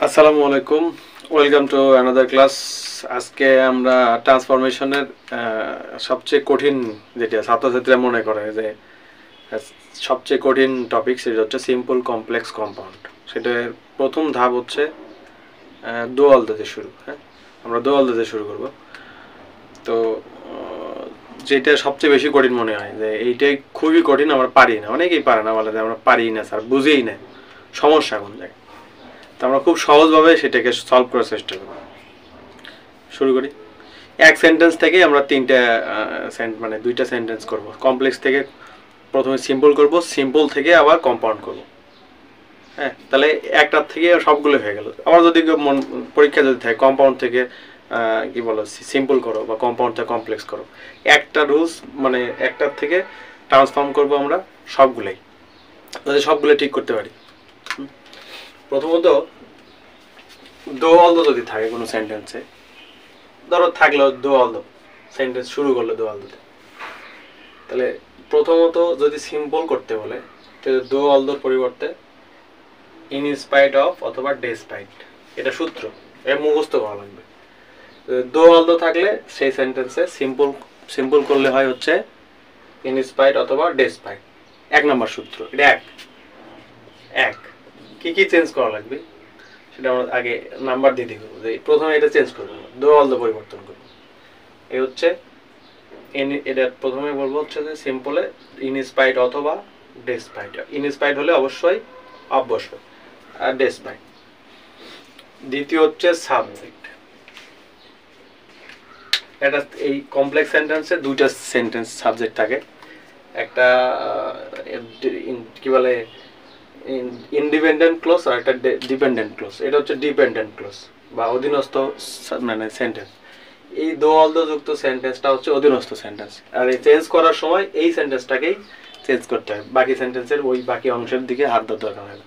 আসসালামু আলাইকুম, welcome to another class. আজকে আমরা ট্রান্সফরমেশনের সবচেয়ে কঠিন, যেটা ছাত্রছাত্রীরা মনে করে যে সবচেয়ে কঠিন টপিক, সেটা হচ্ছে সিম্পল কমপ্লেক্স কম্পাউন্ড। সেটার প্রথম ধাপ হচ্ছে দোয়াল দিতে শুরু। হ্যাঁ, আমরা দোয়াল দিতে শুরু করব। তো যেটা সবচেয়ে বেশি কঠিন মনে হয় যে এইটাই খুবই কঠিন, আমরা পারি না। অনেকেই পারে না, বলে যে আমরা পারি না স্যার, বুঝেই না সমস্যা কোন জায়গায়। তো আমরা খুব সহজভাবে সেটাকে সলভ করার চেষ্টা করব। শুরু করি। এক সেন্টেন্স থেকে আমরা মানে দুইটা সেন্টেন্স করব। কমপ্লেক্স থেকে প্রথমে সিম্পল করব, সিম্পল থেকে আবার কম্পাউন্ড করব। হ্যাঁ, তাহলে একটার থেকে সবগুলো হয়ে গেল। আবার যদি পরীক্ষা যদি থাকে কম্পাউন্ড থেকে কি বলো সিম্পল করো বা কম্পাউন্ড থেকে কমপ্লেক্স করো, একটা রুলস মানে একটার থেকে ট্রান্সফর্ম করব আমরা সবগুলোই, যদি সবগুলো ঠিক করতে পারি। প্রথমত দো অলদো যদি থাকে কোনো সেন্টেন্সে, ধরো থাকলো দো অলদো, সেন্টেন্স শুরু করলো দো অলদোতে, তাহলে প্রথমত যদি সিম্পল করতে বলে তাহলে দো অলদোর পরিবর্তে ইন স্পাইট অফ অথবা ডেসপাইট, এটা সূত্র, এটা মুখস্থ করা লাগবে। দো অলদো থাকলে সেই সেন্টেন্সে সিম্পল করলে হয় হচ্ছে ইন স্পাইট অথবা ডেসপাইট, এক নম্বর সূত্র। এটা এক কি কি চেঞ্জ করা লাগবে সেটা আমরা আগে নাম্বার দিয়ে দিব। যে প্রথমে এটা চেঞ্জ করবো, দো অলদো পরিবর্তন করবো। এই হচ্ছে এটা প্রথমে বলবো হচ্ছে যে সিম্পলে ইন স্পাইট অথবা ডেসপাইট। ইন স্পাইট হলে অবশ্যই অবশ্যই, আর ডেসপাইট। দ্বিতীয় হচ্ছে সাবজেক্ট। এটা এই কমপ্লেক্স সেন্টেন্সে দুইটা সেন্টেন্স সাবজেক্ট থাকে, একটা কি বলে ইন্ডিপেন্ডেন্ট ক্লোজ আর একটা ডিপেন্ডেন্ট ক্লোজ। এটা হচ্ছে ডিপেন্ডেন্ট ক্লোজ বা অধীনস্থ মানে সেন্টেন্স। এই দো অলদো যুক্ত সেন্টেন্সটা হচ্ছে অধীনস্থ সেন্টেন্স, আর এই চেঞ্জ করার সময় এই সেন্টেন্সটাকেই চেঞ্জ করতে হয়, বাকি সেন্টেন্সের ওই বাকি অংশের দিকে হাত দেওয়ার দরকার হয় না।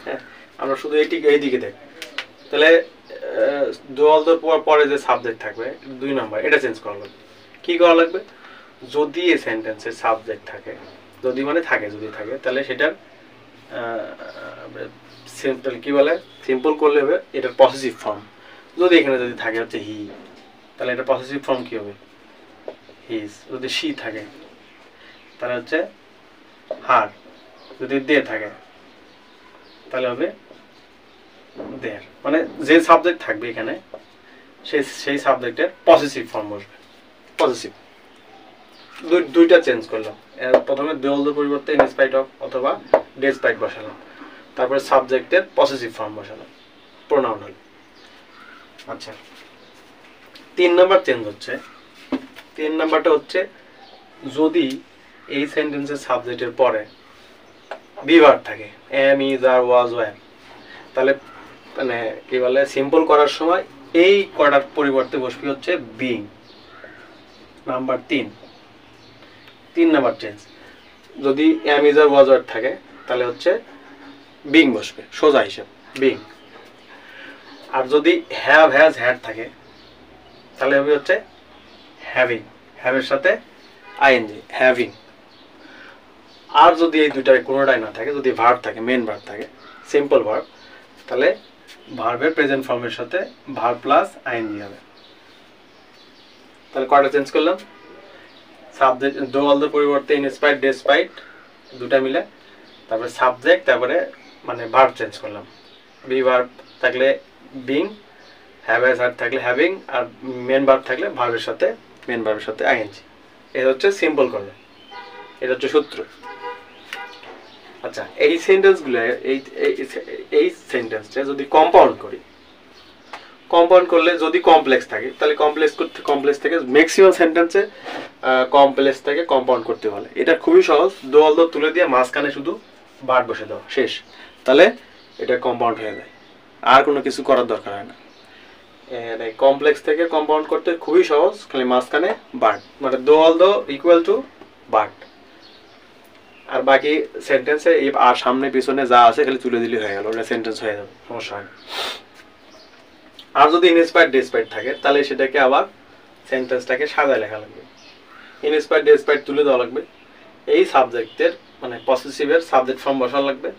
হ্যাঁ, আমরা শুধু এই দিকে দেখ। তাহলে দো অলদোর পরে যে সাবজেক্ট থাকবে 2 নাম্বার, এটা চেঞ্জ করা লাগবে। কি করা লাগবে? যদি এই সেন্টেন্সের সাবজেক্ট থাকে, যদি মানে থাকে, যদি থাকে তাহলে সেটার সিম্পল কি বলে, সিম্পল করলে হবে এটার পসেসিভ ফর্ম। যদি এখানে যদি থাকে হচ্ছে হি, তাহলে এটা পসেসিভ ফর্ম কি হবে? হিজ। যদি শি থাকে তাহলে হচ্ছে হার। যদি দে থাকে তাহলে হবে দেয়ার। মানে যে সাবজেক্ট থাকবে এখানে সেই সাবজেক্টের পসেসিভ ফর্ম বসবে। পসেসিভ দুইটা চেঞ্জ করলাম। প্রথমে দো অলদোর পরিবর্তে ইন স্পাইট অফ অথবা ডেসপাইট বসালাম, তারপরে সাবজেক্টের পসেসিভ ফর্ম বসালাম, প্রোনাউন হল। আচ্ছা, 3 নাম্বার চেঞ্জ হচ্ছে। 3 নাম্বারটা হচ্ছে যদি এই সেন্টেন্সের সাবজেক্টের পরে বি ভার্ব থাকে, am, is, are, was, were, তাহলে মানে কি বলে সিম্পল করার সময় এই করার পরিবর্তে বসবে হচ্ছে বিং। নাম্বার 3 নাম্বার চেঞ্জ, যদি am, is, are, was, were থাকে তাহলে হচ্ছে বিং বসবে, সোজা হিসাব বিং। আর যদি হ্যাভ, হ্যাজ, হ্যাড থাকে তাহলে হবে হচ্ছে হ্যাভিং, হ্যাভের সাথে আইএনজি, হ্যাভিং। আর যদি এই দুইটার কোনোটাই না থাকে, যদি ভার্ব থাকে, মেন ভার্ব থাকে, সিম্পল ভার্ব, তাহলে ভার্বের প্রেজেন্ট ফর্মের সাথে ভার্ব প্লাস আইএনজি হবে। তাহলে কয়টা চেঞ্জ করলাম? সাবজেক্ট দো অলদোর পরিবর্তে ইন স্পাইট, ডেসপাইট, দুটা মিলে, তারপরে সাবজেক্ট, তারপরে মানে ভার্ব চেঞ্জ করলাম। বি ভার্ব থাকলে বিং, হ্যাভ, হ্যাজ, হ্যাড থাকলে হ্যাভিং, আর মেন ভার্ব থাকলে ভার্বের সাথে আইএনজি। এটা হচ্ছে সিম্পল করবে, এটা হচ্ছে সূত্র। আচ্ছা, এই সেন্টেন্সগুলো এই সেন্টেন্সটা যদি কম্পাউন্ড করলে যদি কমপ্লেক্স থাকে তাহলে কমপ্লেক্স থেকে ম্যাক্সিমাম সেন্টেন্সে কমপ্লেক্স থেকে কম্পাউন্ড করতে বলে। এটা খুবই সহজ, দো অলদো তুলে দিয়ে মাঝখানে শুধু ভার্ব বসে দাও, শেষ। তাহলে এটা কম্পাউন্ড হয়ে যায়, আর কোনো কিছু করার দরকার হয় না। কমপ্লেক্স থেকে কম্পাউন্ড করতে খুবই সহজ, খালি মাঝখানে ভার্ব, মানে দো অলদো ইকুয়াল টু ভার্ব, আর বাকি সেন্টেন্সে আর সামনে পিছনে যা আছে খালি তুলে দিলে হয়ে গেল, ওটা সেন্টেন্স হয়ে যাবে, সমস্যা হয় না। আর যদি ইনস্পায়ার ডেসপাইট থাকে তাহলে সেটাকে আবার সেন্টেন্সটাকে সাজায় লেখা লাগবে। ইনস্পায়ার ডেসপাইট তুলে দেওয়া লাগবে, এই সাবজেক্টের মানে পসেসিভের সাবজেক্ট ফর্ম বসানো লাগবে,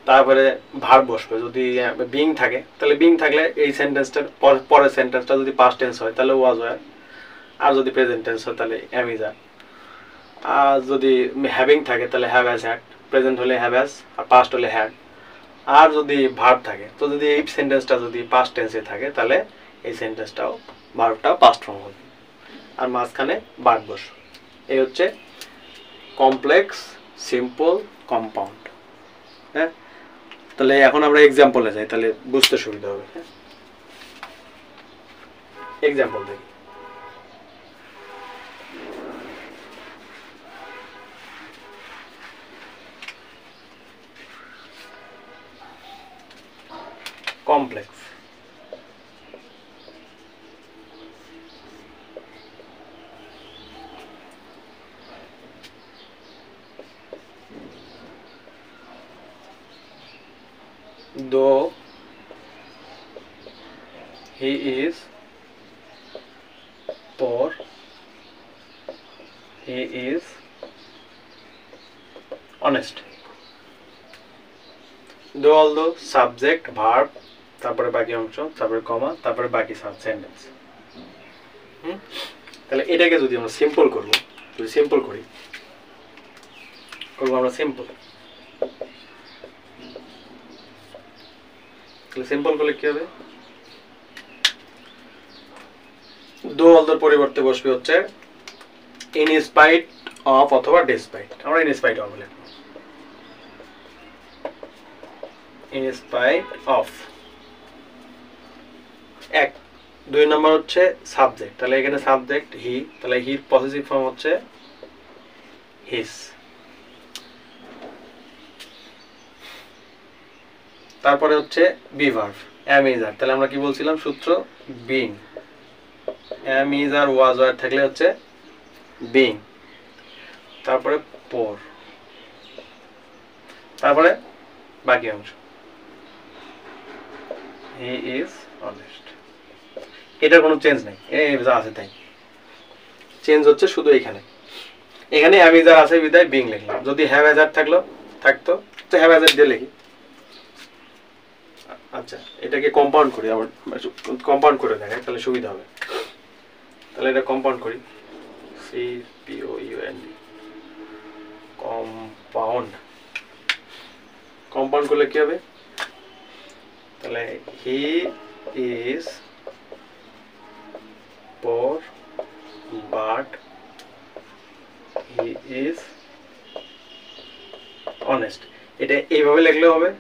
তারপরে ভার্ব বসবে। যদি বিং থাকে তাহলে বিং থাকলে এই সেন্টেন্সটার পরের সেন্টেন্সটা যদি পাস্ট টেন্স হয় তাহলে ওয়াজ ওয়্যার, আর যদি প্রেজেন্ট টেন্স হয় তাহলে এম ইজ আর। আর যদি হ্যাভিং থাকে তাহলে হ্যাভ হ্যাজ হ্যাড, প্রেজেন্ট হলে হ্যাভ হ্যাজ, আর পাস্ট হলে হ্যাড। আর যদি ভার্ব থাকে, তো যদি এই সেন্টেন্সটা যদি পাস্ট টেন্সে থাকে তাহলে এই সেন্টেন্সটাও ভার্বটাও পাস্ট ফর্ম হবে, আর মাঝখানে ভার্ব বসবে। এই হচ্ছে কমপ্লেক্স, সিম্পল, কম্পাউন্ড। হ্যাঁ, তাহলে এখন আমরা এক্সাম্পলে যাই, তাহলে বুঝতে সুবিধা হবে। হ্যাঁ, এক্সাম্পল দেখি। Complex, though he is poor, he is honest. though although subject verb, তারপরে বাকি অংশ, তারপরে কমা, তারপরে বাকি সেন্টেন্স। তাহলে এটাকে যদি আমরা সিম্পল করব, যদি সিম্পল করি, করবো আমরা সিম্পল। তাহলে সিম্পল করলে কি হবে? দো অলদোর পরিবর্তে বসবে হচ্ছে ইন স্পাইট অফ অথবা ডিসপাইট। আমরা ইন স্পাইট অফ বলে, ইন স্পাইট অফ। এক। দুই নম্বর হচ্ছে সাবজেক্ট, তাহলে এখানে সাবজেক্ট হি, তাহলে হির পজিটিভ ফর্ম হচ্ছে হিস। তারপরে হচ্ছে be verb am is are, তাহলে আমরা কি বলছিলাম সূত্র? Being. Am is are was were থাকলে হচ্ছে বিং। তারপরে পোর, তারপরে বাকি অংশ হি ইজ অনেস্ট। এটার কোনো চেঞ্জ নেই, যা আছে তাই। চেঞ্জ হচ্ছে শুধু এখানে, এখানে এম ইজ আর আছে বিদায় বিং লিখলাম। যদি হ্যাভ হ্যাজ আর থাকতো তো হ্যাভ হ্যাজ আর দিয়ে লিখি। আচ্ছা, এটাকে কম্পাউন্ড করি, আবার কম্পাউন্ড করে দেখাই তাহলে সুবিধা হবে। তাহলে এটা কম্পাউন্ড করি, CPOUND, কম্পাউন্ড। কম্পাউন্ড করলে কি হবে? তাহলে he is poor but he is honest. এটা এইভাবে লিখলেও হবে,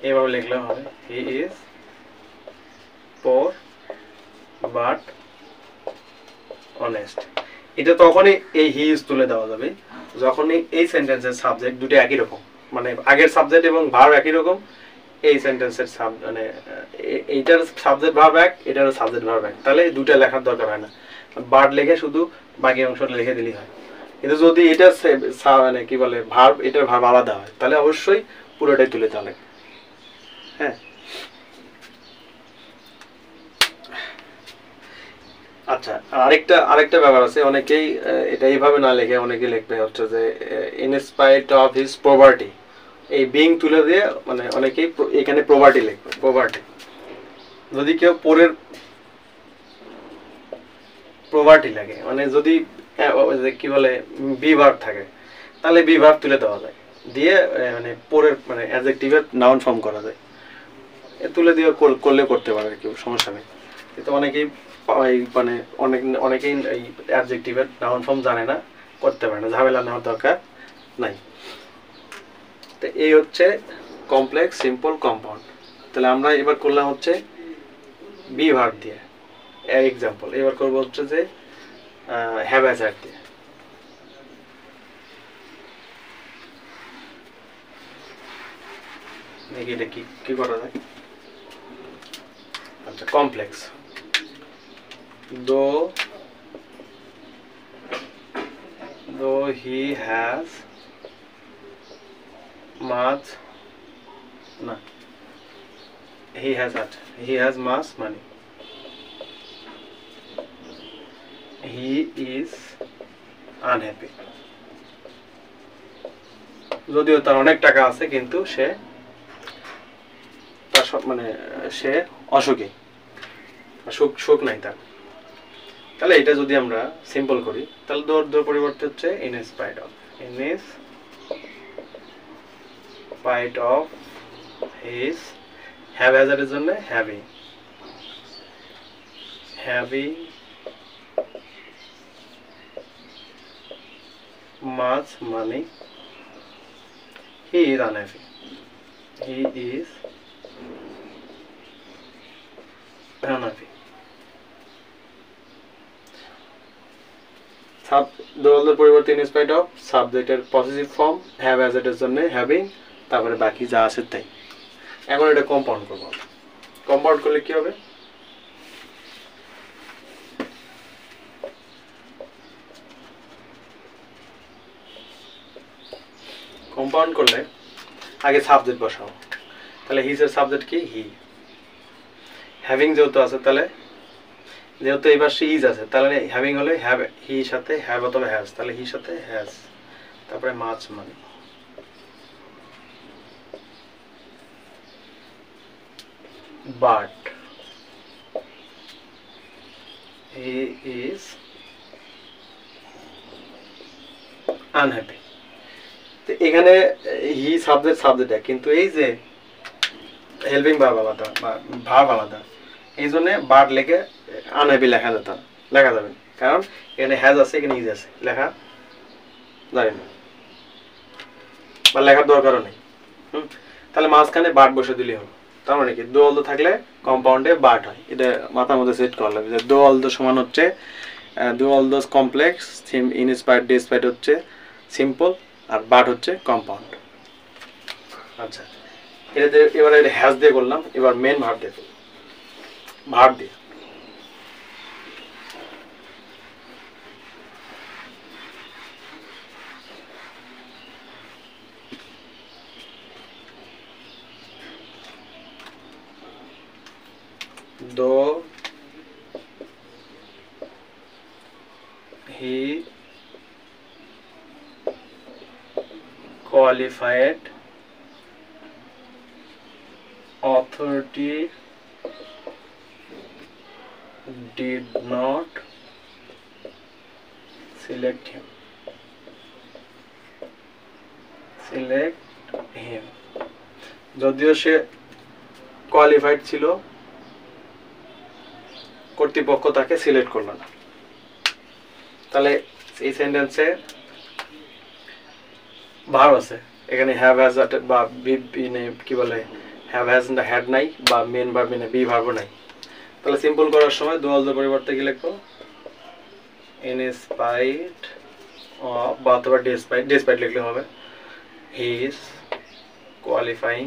এইভাবে লিখলেও হবে he is poor but honest. এটা তখনই এই হি ইজ তুলে দেওয়া যাবে যখনই এই সেন্টেন্সের সাবজেক্ট দুটো একই রকম, মানে আগের সাবজেক্ট এবং ভার্ব একই রকম। এই সেন্টেন্সের মানে এইটার সাবজেক্ট ভার্ব এক, এটারও সাবজেক্ট ভার্ব এক, তাহলে দুটো লেখার দরকার হয় না, বার্ড লিখে শুধু বাকি অংশটা লিখে দিলেই হয়। কিন্তু যদি এটা মানে কি বলে ভার্ব, এটার ভার্ব আলাদা হয় তাহলে অবশ্যই পুরোটাই তুলে দেওয়া লাগে। হ্যাঁ, আচ্ছা, আরেকটা ব্যাপার আছে, অনেকেই এটা এইভাবে না লিখে অনেকে লিখবে হচ্ছে যে in spite of his poverty, এই বিং তুলে দিয়ে মানে অনেকেই এখানে প্রভার্টি লিখবে। প্রভার্টি যদি কেউ পরের প্রভার্টি লাগে, মানে যদি কি বলে বি ভার্ব থাকে তাহলে বি ভার্ব তুলে দেওয়া যায়, দিয়ে মানে পরের মানে অ্যাডজেক্টিভের নাউন ফর্ম করা যায়, তুলে দিয়ে করলে করতে পারে কেউ, সমস্যা নেই। কিন্তু অনেকেই মানে অনেকেই এই অ্যাডজেক্টিভের নাউন ফর্ম জানে না, করতে পারে না, ঝামেলা নেওয়ার দরকার নাই। তো এই হচ্ছে কমপ্লেক্স, সিম্পল, কম্পাউন্ড। তাহলে আমরা এবার করলাম হচ্ছে বি ভার্ব দিয়ে এক্সাম্পল, এবার করবো হচ্ছে যে হ্যাভ হ্যাজ হ্যাড দিয়ে। দেখি এটা কি করা যায়। আচ্ছা, complex, though he has much, না, he has much money, he is unhappy. যদিও তার অনেক টাকা আছে কিন্তু সে তার মানে সে অসুখী, সুখ নাই তার। তাহলে এটা যদি আমরা সিম্পল করি তাহলে দোর পরিবর্তে হচ্ছে in spite of his have হ্যাজার্ডের জন্য having much money he is unhappy দোয়ালের পরিবর্তে ইন স্পাইট অফ সাবজেক্টের পজিটিভ ফর্ম হ্যাভ হ্যাজার্ডের জন্য হ্যাভিং, তারপরে বাকি যা আছে তাই। এখন এটা কম্পাউন্ড করবো। কম্পাউন্ড করলে কি হবে? কম্পাউন্ড করলে আগে সাবজেক্ট বসাও। তাহলে হিজ এর সাবজেক্ট কি? হি। হ্যাভিং যেহেতু আছে তাহলে যেহেতু এই পাশে ইজ আছে তাহলে হ্যাভিং হলে হ্যাভ, হি সাথে হ্যাভ অথবা হ্যাজ, তাহলে হি সাথে হ্যাজ, তারপরে much money. But he is unhappy. এখানে হি সাবজেক্ট কিন্তু এই যে হেল্পিং ভার্ব আলাদা বা ভার্ব আলাদা, এই জন্য বাট লেখে আনহ্যাপি লেখা যাবে, কারণ এখানে হ্যাজ আছে এখানে ইজ আছে, লেখা যাবে না বা লেখার দরকারও নেই। তাহলে মাঝখানে বাট বসে দিলেই হবে। তার মানে কি দো অলদো থাকলে কম্পাউন্ডে বাট হয়। এটা মাথার মধ্যে সেট করা লাগবে যে দো অলদো সমান হচ্ছে দো অলদোস কমপ্লেক্স, ইনস্পায়ার্ড ডিসপায়ার্ড হচ্ছে সিম্পল, আর বাট হচ্ছে কম্পাউন্ড। আচ্ছা, এটা এবারে হ্যাজ দিয়ে করলাম, এবার মেন ভার্ব দিয়ে করলাম। ভার্ব দিয়ে though he qualified authority did not select him যদিও সে কোয়ালিফাইড ছিল কর্তৃপক্ষ তাকে সিলেক্ট করলো না। তাহলে এই সেন্টেন্সে ভার্ব আছে, এখানে হ্যাভ হ্যাজ বা কি বলে হ্যাভ হ্যাজ না হ্যাড নাই বা মেন ভার্ব না বি ভার্বও নাই। তাহলে সিম্পল করার সময় দো অলদো পরিবর্তে কি লিখবো? ইন স্পাইট অফ বা অথবা ডিসপাইট লিখলে হবে। হি ইজ কোয়ালিফাইং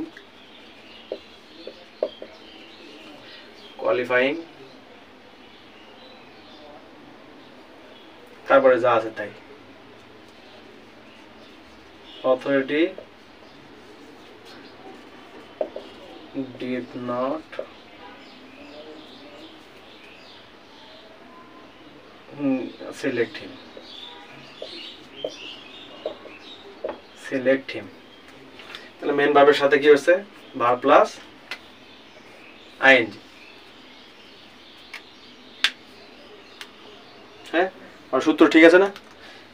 তারপরে যা আছে তাই। Authority did not select him তাহলে মেন ভার্বের সাথে কি হচ্ছে? Verb plus ING. হ্যাঁ, আর সূত্র ঠিক আছে না?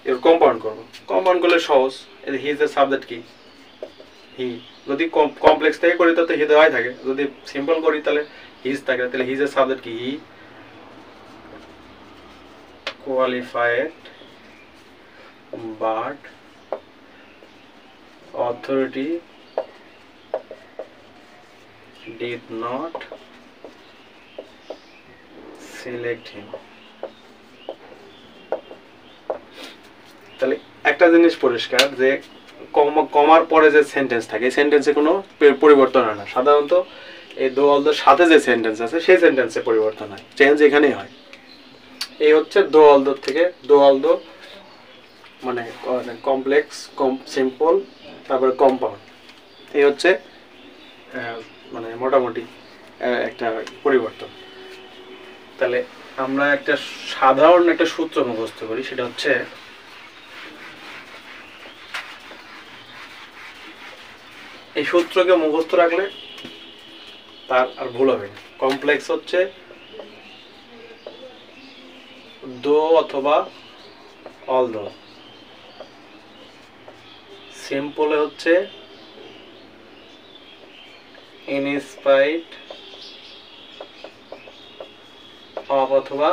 এর কম্পাউন্ড করব। কম্পাউন্ড করলে সহজ। এই হি ইজ এর সাবজেক্ট কি? হি। যদি কমপ্লেক্স থেকে করি তাহলে হি দেওয়াই থাকে, যদি সিম্পল করি তাহলে হিজ থাকে। তাহলে হিজ এর সাবজেক্ট কি? হি qualified but authority did not select him। তাহলে একটা জিনিস পরিষ্কার যে কমার পরে যে সেন্টেন্স থাকে এই সেন্টেন্সে কোনো পরিবর্তন হয় না। সাধারণত এই দো অলদোর সাথে যে সেন্টেন্স আছে সেই সেন্টেন্সে পরিবর্তন হয়, চেঞ্জ এখানেই হয়। এই হচ্ছে দো অলদো থেকে দো অলদো মানে কমপ্লেক্স, সিম্পল, তারপরে কম্পাউন্ড। এই হচ্ছে মানে মোটামুটি একটা পরিবর্তন। তাহলে আমরা একটা সাধারণ একটা সূত্র মুখস্থ করি, সেটা হচ্ছে এই সূত্রকে মুখস্থ রাখলে তার আর ভুল হবে না। কমপ্লেক্স হচ্ছে দো অথবা অলদো, সিম্পলে হচ্ছে ইনস্পাইট অফ অথবা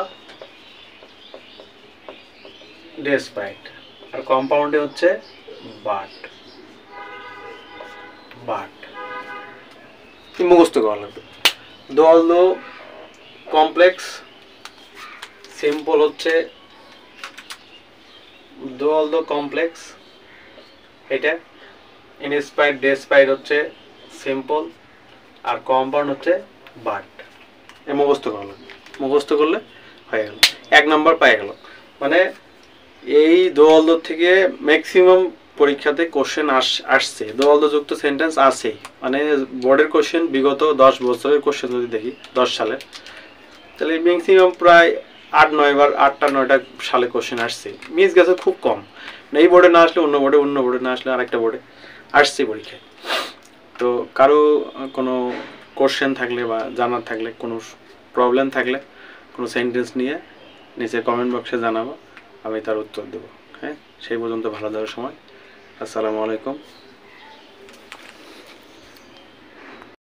ডেসপাইট, আর কম্পাউন্ডে হচ্ছে বাট। বাট মুখস্থ করা লাগবে। দো অলদো কমপ্লেক্স, সিম্পল হচ্ছে দো অলদো কমপ্লেক্স এটা, ইনস্পাইট ডেসপাইট হচ্ছে সিম্পল, আর কম্পাউন্ড হচ্ছে বাট। এ মুখস্থ করা লাগবে। মুখস্থ করলে হয়ে গেল, 1 নম্বর পেয়ে গেল। মানে এই দো অলদো থেকে ম্যাক্সিমাম পরীক্ষাতে কোশ্চেন আসছে, দো অলদো যুক্ত সেন্টেন্স আসেই। মানে বোর্ডের কোশ্চেন বিগত 10 বছরের কোশ্চেন যদি দেখি 10 সালের, তাহলে ম্যাক্সিমাম প্রায় 8-9 বার 8টা-9টা সালে কোশ্চেন আসছে। মিস গেছে খুব কম। এই বোর্ডে না আসলে অন্য বোর্ডে, অন্য বোর্ডে না আসলে আরেকটা বোর্ডে আসছে পরীক্ষায়। তো কারো কোনো কোশ্চেন থাকলে বা জানার থাকলে, কোনো প্রবলেম থাকলে কোনো সেন্টেন্স নিয়ে নিচে কমেন্ট বক্সে জানাবো, আমি তার উত্তর দেবো। হ্যাঁ, সেই পর্যন্ত ভালো থাকার সময়। আসসালামু আলাইকুম।